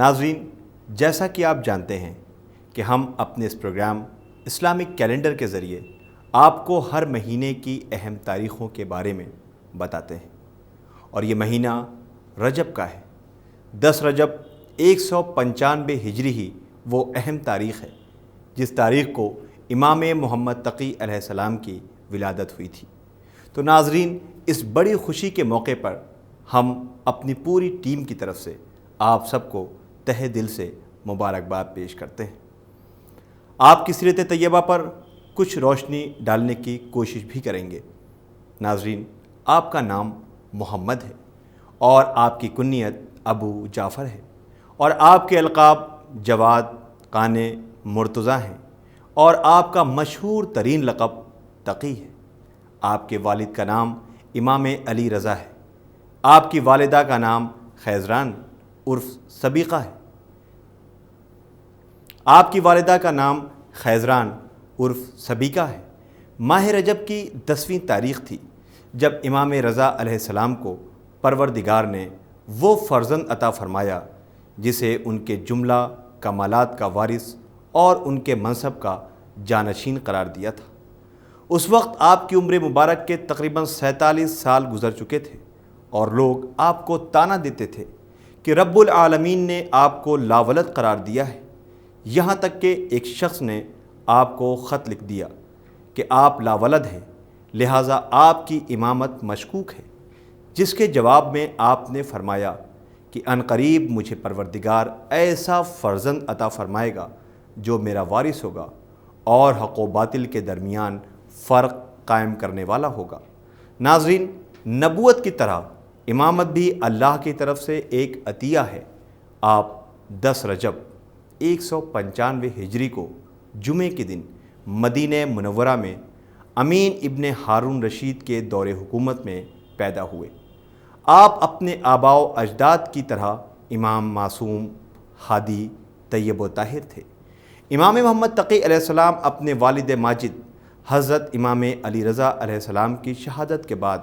ناظرین، جیسا کہ آپ جانتے ہیں کہ ہم اپنے اس پروگرام اسلامک کیلنڈر کے ذریعے آپ کو ہر مہینے کی اہم تاریخوں کے بارے میں بتاتے ہیں، اور یہ مہینہ رجب کا ہے۔ 10 رجب 195 ہجری ہی وہ اہم تاریخ ہے جس تاریخ کو امام محمد تقی علیہ السلام کی ولادت ہوئی تھی۔ تو ناظرین، اس بڑی خوشی کے موقع پر ہم اپنی پوری ٹیم کی طرف سے آپ سب کو تہہ دل سے مبارکباد پیش کرتے ہیں۔ آپ کی سیرت طیبہ پر کچھ روشنی ڈالنے کی کوشش بھی کریں گے۔ ناظرین، آپ کا نام محمد ہے اور آپ کی کنیت ابو جعفر ہے، اور آپ کے القاب جواد، قانے، مرتضیٰ ہیں، اور آپ کا مشہور ترین لقب تقی ہے۔ آپ کے والد کا نام امام علی رضا ہے۔ آپ کی والدہ کا نام خیزران عرف سبیقہ ہے۔ آپ کی والدہ کا نام خیزران عرف سبیقہ ہے۔ ماہ رجب کی 10ویں تاریخ تھی جب امام رضا علیہ السلام کو پروردگار نے وہ فرزند عطا فرمایا جسے ان کے جملہ کمالات کا وارث اور ان کے منصب کا جانشین قرار دیا تھا۔ اس وقت آپ کی عمر مبارک کے تقریباً 47 سال گزر چکے تھے، اور لوگ آپ کو طعنہ دیتے تھے کہ رب العالمین نے آپ کو لاولد قرار دیا ہے۔ یہاں تک کہ ایک شخص نے آپ کو خط لکھ دیا کہ آپ لاولد ہیں، لہٰذا آپ کی امامت مشکوک ہے، جس کے جواب میں آپ نے فرمایا کہ عنقریب مجھے پروردگار ایسا فرزند عطا فرمائے گا جو میرا وارث ہوگا اور حق و باطل کے درمیان فرق قائم کرنے والا ہوگا۔ ناظرین، نبوت کی طرح امامت بھی اللہ کی طرف سے ایک عطیہ ہے۔ آپ 10 رجب 195 ہجری کو جمعے کے دن مدینہ منورہ میں امین ابن ہارون رشید کے دور حکومت میں پیدا ہوئے۔ آپ اپنے آباء و اجداد کی طرح امام معصوم، ہادی، طیب و طاہر تھے۔ امام محمد تقی علیہ السلام اپنے والد ماجد حضرت امام علی رضا علیہ السلام کی شہادت کے بعد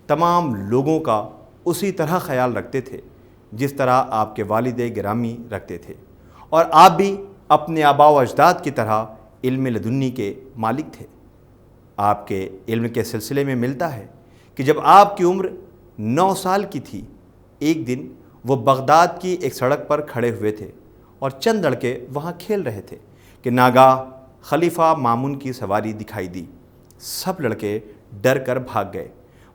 تمام لوگوں کا اسی طرح خیال رکھتے تھے جس طرح آپ کے والد گرامی رکھتے تھے، اور آپ بھی اپنے آباء و اجداد کی طرح علم لدنی کے مالک تھے۔ آپ کے علم کے سلسلے میں ملتا ہے کہ جب آپ کی عمر 9 سال کی تھی، ایک دن وہ بغداد کی ایک سڑک پر کھڑے ہوئے تھے اور چند لڑکے وہاں کھیل رہے تھے کہ ناگاہ خلیفہ مامون کی سواری دکھائی دی۔ سب لڑکے ڈر کر بھاگ گئے،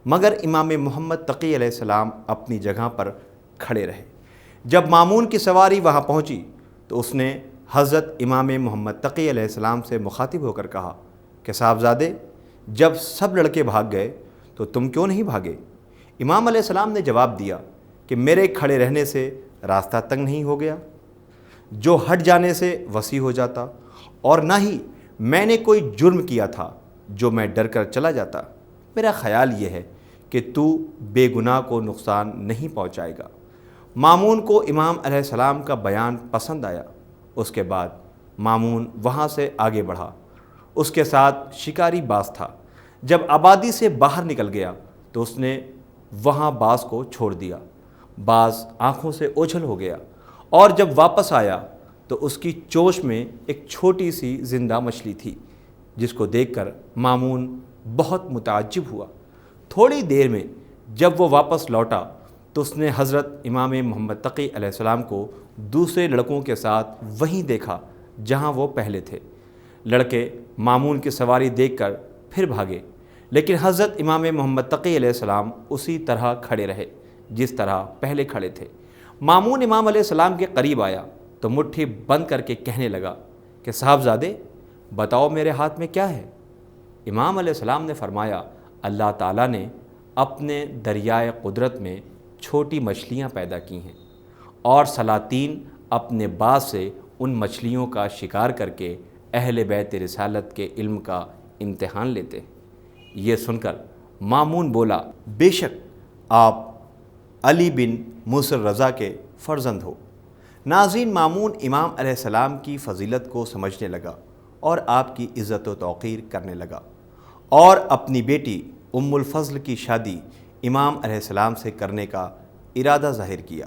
مگر امام محمد تقی علیہ السلام اپنی جگہ پر کھڑے رہے۔ جب مامون کی سواری وہاں پہنچی تو اس نے حضرت امام محمد تقی علیہ السلام سے مخاطب ہو کر کہا کہ صاحبزادے، جب سب لڑکے بھاگ گئے تو تم کیوں نہیں بھاگے؟ امام علیہ السلام نے جواب دیا کہ میرے کھڑے رہنے سے راستہ تنگ نہیں ہو گیا، جو ہٹ جانے سے وسیع ہو جاتا، اور نہ ہی میں نے کوئی جرم کیا تھا جو میں ڈر کر چلا جاتا۔ میرا خیال یہ ہے کہ تو بے گناہ کو نقصان نہیں پہنچائے گا۔ مامون کو امام علیہ السلام کا بیان پسند آیا۔ اس کے بعد مامون وہاں سے آگے بڑھا۔ اس کے ساتھ شکاری باز تھا۔ جب آبادی سے باہر نکل گیا تو اس نے وہاں باز کو چھوڑ دیا۔ باز آنکھوں سے اوجھل ہو گیا، اور جب واپس آیا تو اس کی چوش میں ایک چھوٹی سی زندہ مچھلی تھی، جس کو دیکھ کر مامون بہت متعجب ہوا۔ تھوڑی دیر میں جب وہ واپس لوٹا تو اس نے حضرت امام محمد تقی علیہ السلام کو دوسرے لڑکوں کے ساتھ وہیں دیکھا جہاں وہ پہلے تھے۔ لڑکے مامون کی سواری دیکھ کر پھر بھاگے، لیکن حضرت امام محمد تقی علیہ السلام اسی طرح کھڑے رہے جس طرح پہلے کھڑے تھے۔ مامون امام علیہ السلام کے قریب آیا تو مٹھی بند کر کے کہنے لگا کہ صاحبزادے، بتاؤ میرے ہاتھ میں کیا ہے؟ امام علیہ السلام نے فرمایا، اللہ تعالیٰ نے اپنے دریائے قدرت میں چھوٹی مچھلیاں پیدا کی ہیں، اور سلاطین اپنے باز سے ان مچھلیوں کا شکار کر کے اہل بیت رسالت کے علم کا امتحان لیتے ہیں۔ یہ سن کر مامون بولا، بے شک آپ علی بن موسیٰ رضا کے فرزند ہو۔ ناظرین، مامون امام علیہ السلام کی فضیلت کو سمجھنے لگا اور آپ کی عزت و توقیر کرنے لگا، اور اپنی بیٹی الفضل کی شادی امام علیہ السلام سے کرنے کا ارادہ ظاہر کیا۔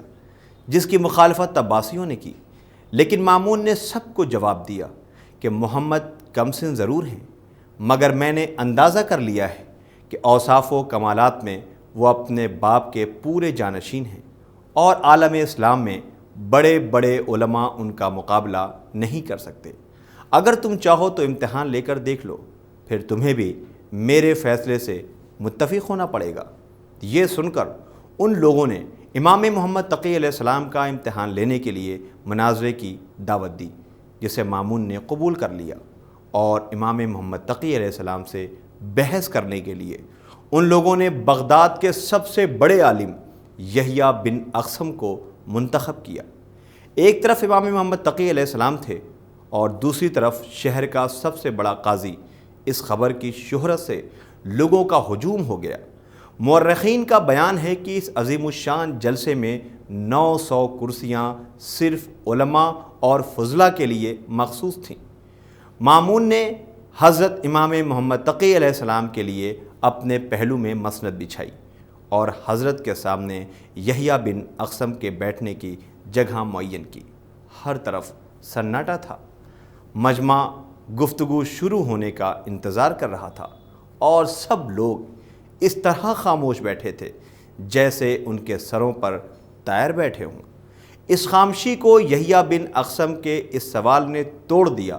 جس کی مخالفت عباسیوں نے کی، لیکن مامون نے سب کو جواب دیا کہ محمد کم سن ضرور ہیں، مگر میں نے اندازہ کر لیا ہے کہ اوصاف و کمالات میں وہ اپنے باپ کے پورے جانشین ہیں، اور عالم اسلام میں بڑے بڑے علماء ان کا مقابلہ نہیں کر سکتے۔ اگر تم چاہو تو امتحان لے کر دیکھ لو، پھر تمہیں بھی میرے فیصلے سے متفق ہونا پڑے گا۔ یہ سن کر ان لوگوں نے امام محمد تقی علیہ السلام کا امتحان لینے کے لیے مناظرے کی دعوت دی، جسے مامون نے قبول کر لیا، اور امام محمد تقی علیہ السلام سے بحث کرنے کے لیے ان لوگوں نے بغداد کے سب سے بڑے عالم یحییٰ بن اقسم کو منتخب کیا۔ ایک طرف امام محمد تقی علیہ السلام تھے اور دوسری طرف شہر کا سب سے بڑا قاضی۔ اس خبر کی شہرت سے لوگوں کا ہجوم ہو گیا۔ مورخین کا بیان ہے کہ اس عظیم الشان جلسے میں 900 کرسیاں صرف علماء اور فضلاء کے لیے مخصوص تھیں۔ مامون نے حضرت امام محمد تقی علیہ السلام کے لیے اپنے پہلو میں مسند بچھائی اور حضرت کے سامنے یحییٰ بن اقسم کے بیٹھنے کی جگہ معین کی۔ ہر طرف سناٹا تھا۔ مجمع گفتگو شروع ہونے کا انتظار کر رہا تھا، اور سب لوگ اس طرح خاموش بیٹھے تھے جیسے ان کے سروں پر طائر بیٹھے ہوں۔ اس خاموشی کو یحییٰ بن اقسم کے اس سوال نے توڑ دیا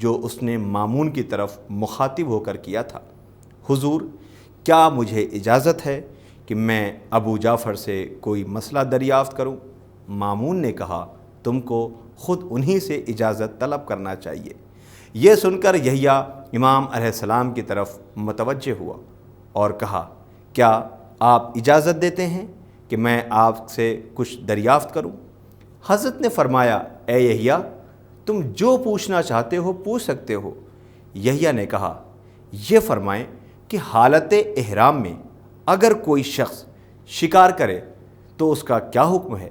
جو اس نے مامون کی طرف مخاطب ہو کر کیا تھا۔ حضور، کیا مجھے اجازت ہے کہ میں ابو جعفر سے کوئی مسئلہ دریافت کروں؟ مامون نے کہا، تم کو خود انہی سے اجازت طلب کرنا چاہیے۔ یہ سن کر یحییٰ امام علیہ السلام کی طرف متوجہ ہوا اور کہا، کیا آپ اجازت دیتے ہیں کہ میں آپ سے کچھ دریافت کروں؟ حضرت نے فرمایا، اے یحییٰ، تم جو پوچھنا چاہتے ہو پوچھ سکتے ہو۔ یحییٰ نے کہا، یہ فرمائیں کہ حالت احرام میں اگر کوئی شخص شکار کرے تو اس کا کیا حکم ہے؟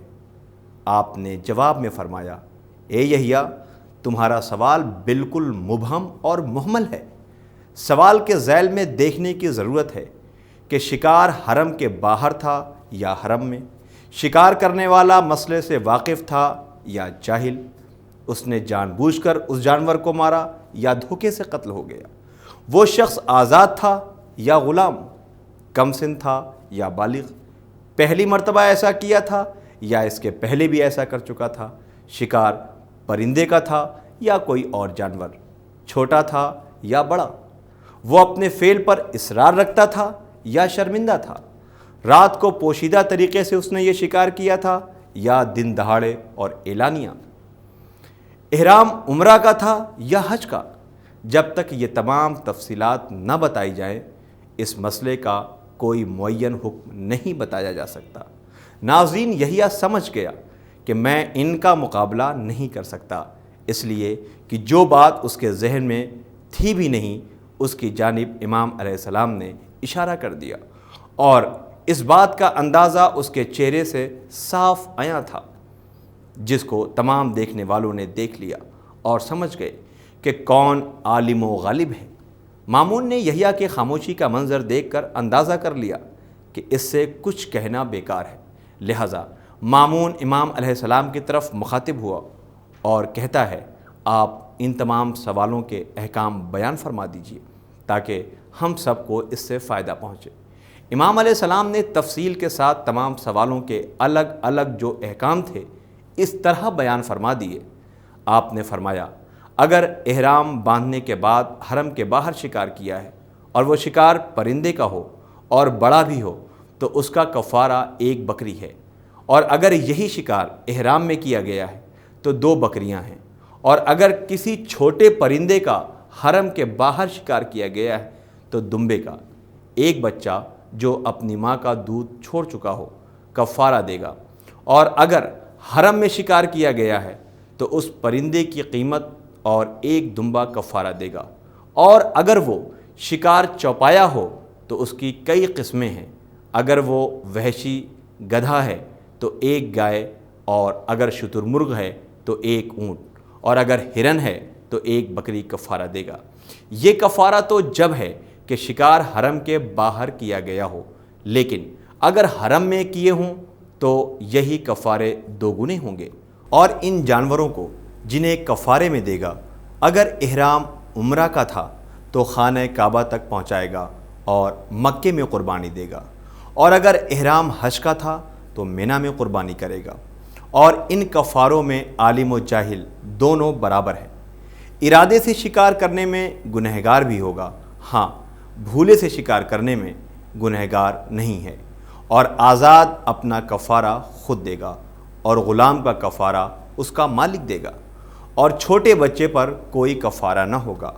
آپ نے جواب میں فرمایا، اے یحییٰ، تمہارا سوال بالکل مبہم اور مہمل ہے۔ سوال کے ذیل میں دیکھنے کی ضرورت ہے کہ شکار حرم کے باہر تھا یا حرم میں، شکار کرنے والا مسئلے سے واقف تھا یا جاہل، اس نے جان بوجھ کر اس جانور کو مارا یا دھوکے سے قتل ہو گیا، وہ شخص آزاد تھا یا غلام، کم سن تھا یا بالغ، پہلی مرتبہ ایسا کیا تھا یا اس کے پہلے بھی ایسا کر چکا تھا، شکار پرندے کا تھا یا کوئی اور جانور، چھوٹا تھا یا بڑا، وہ اپنے فعل پر اصرار رکھتا تھا یا شرمندہ تھا، رات کو پوشیدہ طریقے سے اس نے یہ شکار کیا تھا یا دن دہاڑے اور اعلانیہ، احرام عمرہ کا تھا یا حج کا۔ جب تک یہ تمام تفصیلات نہ بتائی جائیں، اس مسئلے کا کوئی معین حکم نہیں بتایا جا سکتا۔ ناظرین، یحییٰ سمجھ گیا کہ میں ان کا مقابلہ نہیں کر سکتا، اس لیے کہ جو بات اس کے ذہن میں تھی بھی نہیں، اس کی جانب امام علیہ السلام نے اشارہ کر دیا، اور اس بات کا اندازہ اس کے چہرے سے صاف عیاں تھا، جس کو تمام دیکھنے والوں نے دیکھ لیا اور سمجھ گئے کہ کون عالم و غالب ہے۔ مامون نے یحییٰ کے خاموشی کا منظر دیکھ کر اندازہ کر لیا کہ اس سے کچھ کہنا بیکار ہے، لہٰذا مامون امام علیہ السلام کی طرف مخاطب ہوا اور کہتا ہے، آپ ان تمام سوالوں کے احکام بیان فرما دیجیے تاکہ ہم سب کو اس سے فائدہ پہنچے۔ امام علیہ السلام نے تفصیل کے ساتھ تمام سوالوں کے الگ الگ جو احکام تھے اس طرح بیان فرما دیے۔ آپ نے فرمایا، اگر احرام باندھنے کے بعد حرم کے باہر شکار کیا ہے اور وہ شکار پرندے کا ہو اور بڑا بھی ہو تو اس کا کفارہ 1 بکری ہے، اور اگر یہی شکار احرام میں کیا گیا ہے تو 2 بکریاں ہیں، اور اگر کسی چھوٹے پرندے کا حرم کے باہر شکار کیا گیا ہے تو دمبے کا 1 بچہ جو اپنی ماں کا دودھ چھوڑ چکا ہو کفارہ دے گا، اور اگر حرم میں شکار کیا گیا ہے تو اس پرندے کی قیمت اور 1 دمبا کفارہ دے گا، اور اگر وہ شکار چوپایا ہو تو اس کی کئی قسمیں ہیں، اگر وہ وحشی گدھا ہے تو 1 گائے، اور اگر شتر مرغ ہے تو 1 اونٹ، اور اگر ہرن ہے تو 1 بکری کفارہ دے گا۔ یہ کفارہ تو جب ہے کہ شکار حرم کے باہر کیا گیا ہو، لیکن اگر حرم میں کیے ہوں تو یہی کفارے دوگنے ہوں گے۔ اور ان جانوروں کو جنہیں کفارے میں دے گا، اگر احرام عمرہ کا تھا تو خانہ کعبہ تک پہنچائے گا اور مکے میں قربانی دے گا، اور اگر احرام حج کا تھا تو منی میں قربانی کرے گا۔ اور ان کفاروں میں عالم و جاہل دونوں برابر ہیں۔ ارادے سے شکار کرنے میں گنہگار بھی ہوگا، ہاں بھولے سے شکار کرنے میں گنہگار نہیں ہے۔ اور آزاد اپنا کفارہ خود دے گا، اور غلام کا کفارہ اس کا مالک دے گا۔ اور چھوٹے بچے پر کوئی کفارہ نہ ہوگا،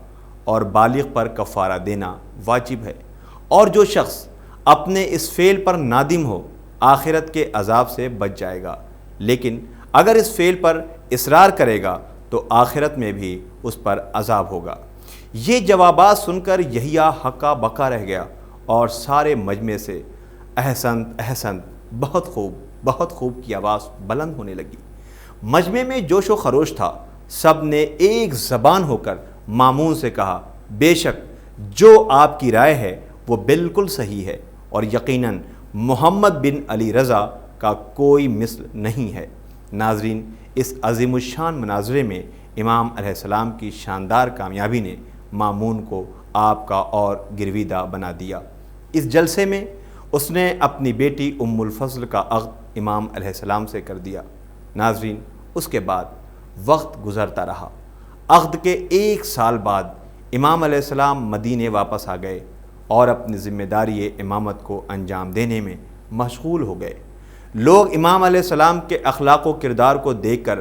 اور بالغ پر کفارہ دینا واجب ہے۔ اور جو شخص اپنے اس فعل پر نادم ہو آخرت کے عذاب سے بچ جائے گا، لیکن اگر اس فعل پر اصرار کرے گا تو آخرت میں بھی اس پر عذاب ہوگا۔ یہ جوابات سن کر یحییٰ ہکا بکا رہ گیا، اور سارے مجمع سے احسنت احسنت، بہت خوب کی آواز بلند ہونے لگی۔ مجمع میں جوش و خروش تھا، سب نے ایک زبان ہو کر مامون سے کہا، بے شک جو آپ کی رائے ہے وہ بالکل صحیح ہے، اور یقیناً محمد بن علی رضا کا کوئی مثل نہیں ہے۔ ناظرین، اس عظیم الشان مناظرے میں امام علیہ السلام کی شاندار کامیابی نے مامون کو آپ کا اور گرویدہ بنا دیا۔ اس جلسے میں اس نے اپنی بیٹی ام الفضل کا عقد امام علیہ السلام سے کر دیا۔ ناظرین، اس کے بعد وقت گزرتا رہا۔ عقد کے 1 سال بعد امام علیہ السلام مدینے واپس آ گئے اور اپنی ذمہ داری امامت کو انجام دینے میں مشغول ہو گئے۔ لوگ امام علیہ السلام کے اخلاق و کردار کو دیکھ کر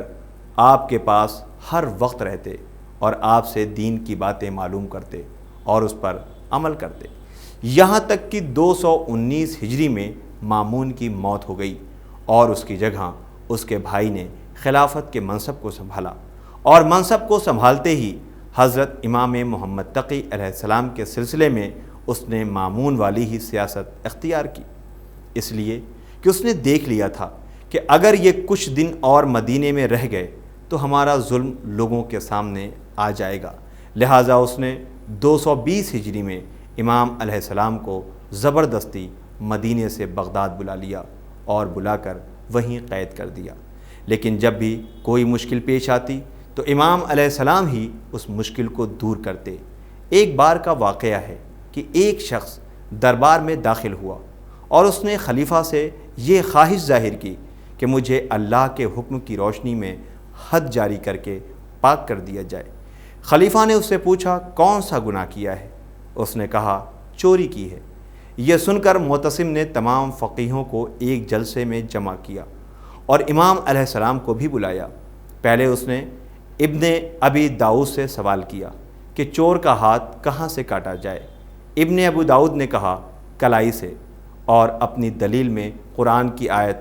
آپ کے پاس ہر وقت رہتے اور آپ سے دین کی باتیں معلوم کرتے اور اس پر عمل کرتے، یہاں تک کہ 219 ہجری میں مامون کی موت ہو گئی، اور اس کی جگہ اس کے بھائی نے خلافت کے منصب کو سنبھالا، اور منصب کو سنبھالتے ہی حضرت امام محمد تقی علیہ السلام کے سلسلے میں اس نے مامون والی ہی سیاست اختیار کی، اس لیے کہ اس نے دیکھ لیا تھا کہ اگر یہ کچھ دن اور مدینے میں رہ گئے تو ہمارا ظلم لوگوں کے سامنے آ جائے گا۔ لہٰذا اس نے 220 ہجری میں امام علیہ السلام کو زبردستی مدینے سے بغداد بلا لیا اور بلا کر وہیں قید کر دیا۔ لیکن جب بھی کوئی مشکل پیش آتی تو امام علیہ السلام ہی اس مشکل کو دور کرتے۔ ایک بار کا واقعہ ہے کہ ایک شخص دربار میں داخل ہوا اور اس نے خلیفہ سے یہ خواہش ظاہر کی کہ مجھے اللہ کے حکم کی روشنی میں حد جاری کر کے پاک کر دیا جائے۔ خلیفہ نے اس سے پوچھا، کون سا گناہ کیا ہے؟ اس نے کہا، چوری کی ہے۔ یہ سن کر معتصم نے تمام فقیہوں کو ایک جلسے میں جمع کیا اور امام علیہ السلام کو بھی بلایا۔ پہلے اس نے ابن ابی داؤد سے سوال کیا کہ چور کا ہاتھ کہاں سے کاٹا جائے؟ ابن ابو داؤد نے کہا، کلائی سے، اور اپنی دلیل میں قرآن کی آیت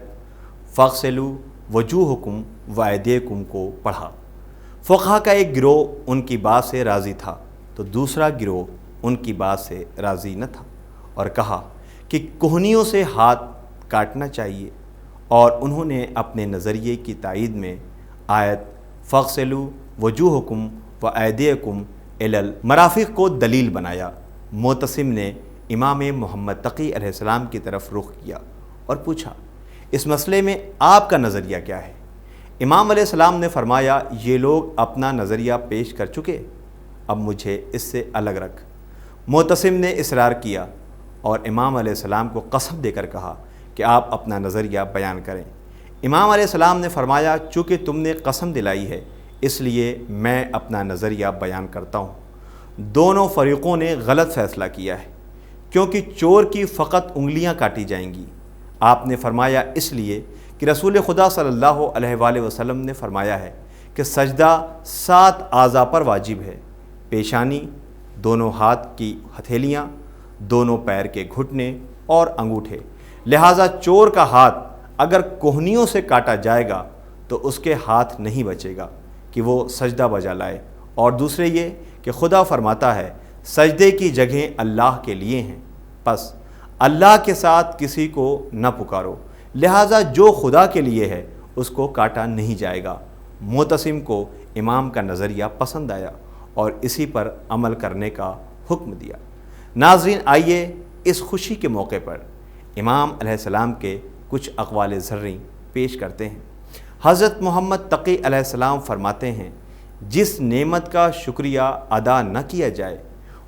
فَاغْسِلُوا وُجُوهَكُمْ وَأَيْدِيَكُمْ کو پڑھا۔ فقہا کا ایک گروہ ان کی بات سے راضی تھا تو دوسرا گروہ ان کی بات سے راضی نہ تھا، اور کہا کہ کہنیوں سے ہاتھ کاٹنا چاہیے، اور انہوں نے اپنے نظریے کی تائید میں آیت فَاغْسِلُوا وُجُوهَكُمْ وَأَيْدِيَكُمْ إِلَى الْمَرَافِقِ کو دلیل بنایا۔ معتصم نے امام محمد تقی علیہ السلام کی طرف رخ کیا اور پوچھا، اس مسئلے میں آپ کا نظریہ کیا ہے؟ امام علیہ السلام نے فرمایا، یہ لوگ اپنا نظریہ پیش کر چکے، اب مجھے اس سے الگ رکھ۔ معتصم نے اصرار کیا اور امام علیہ السلام کو قسم دے کر کہا کہ آپ اپنا نظریہ بیان کریں۔ امام علیہ السلام نے فرمایا، چونکہ تم نے قسم دلائی ہے اس لیے میں اپنا نظریہ بیان کرتا ہوں۔ دونوں فریقوں نے غلط فیصلہ کیا ہے، کیونکہ چور کی فقط انگلیاں کاٹی جائیں گی۔ آپ نے فرمایا اس لیے کہ رسول خدا صلی اللہ علیہ وآلہ وسلم نے فرمایا ہے کہ سجدہ 7 اعضاء پر واجب ہے: پیشانی، دونوں ہاتھ کی ہتھیلیاں، دونوں پیر کے گھٹنے اور انگوٹھے۔ لہٰذا چور کا ہاتھ اگر کوہنیوں سے کاٹا جائے گا تو اس کے ہاتھ نہیں بچے گا کہ وہ سجدہ بجا لائے، اور دوسرے یہ کہ خدا فرماتا ہے سجدے کی جگہیں اللہ کے لیے ہیں، پس اللہ کے ساتھ کسی کو نہ پکارو، لہٰذا جو خدا کے لیے ہے اس کو کاٹا نہیں جائے گا۔ معتصم کو امام کا نظریہ پسند آیا اور اسی پر عمل کرنے کا حکم دیا۔ ناظرین، آئیے اس خوشی کے موقع پر امام علیہ السلام کے کچھ اقوال زرعی پیش کرتے ہیں۔ حضرت محمد تقی علیہ السلام فرماتے ہیں، جس نعمت کا شکریہ ادا نہ کیا جائے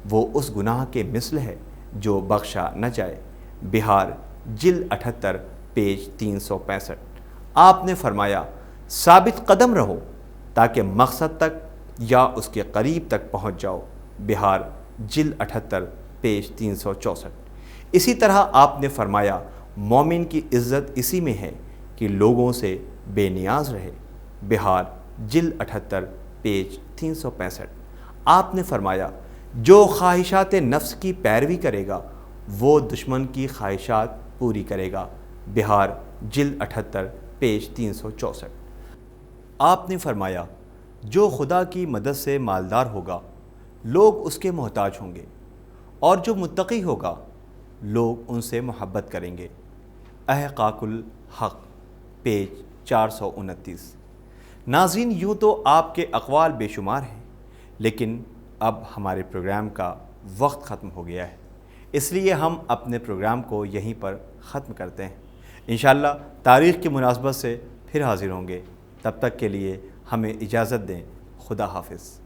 وہ اس گناہ کے مثل ہے جو بخشا نہ جائے۔ بہار جلد 78 پیج 365۔ آپ نے فرمایا، ثابت قدم رہو تاکہ مقصد تک یا اس کے قریب تک پہنچ جاؤ۔ بہار جلد 78 پیج 364۔ اسی طرح آپ نے فرمایا، مومن کی عزت اسی میں ہے کہ لوگوں سے بے نیاز رہے۔ بہار جلد 78 پیج 365۔ آپ نے فرمایا، جو خواہشات نفس کی پیروی کرے گا وہ دشمن کی خواہشات پوری کرے گا۔ بہار جلد 78 پیج 364۔ آپ نے فرمایا، جو خدا کی مدد سے مالدار ہوگا لوگ اس کے محتاج ہوں گے، اور جو متقی ہوگا لوگ ان سے محبت کریں گے۔ احقاق الحق پیج 429۔ ناظرین، یوں تو آپ کے اقوال بے شمار ہیں، لیکن اب ہمارے پروگرام کا وقت ختم ہو گیا ہے، اس لیے ہم اپنے پروگرام کو یہیں پر ختم کرتے ہیں۔ انشاءاللہ تاریخ کی مناسبت سے پھر حاضر ہوں گے، تب تک کے لیے ہمیں اجازت دیں۔ خدا حافظ۔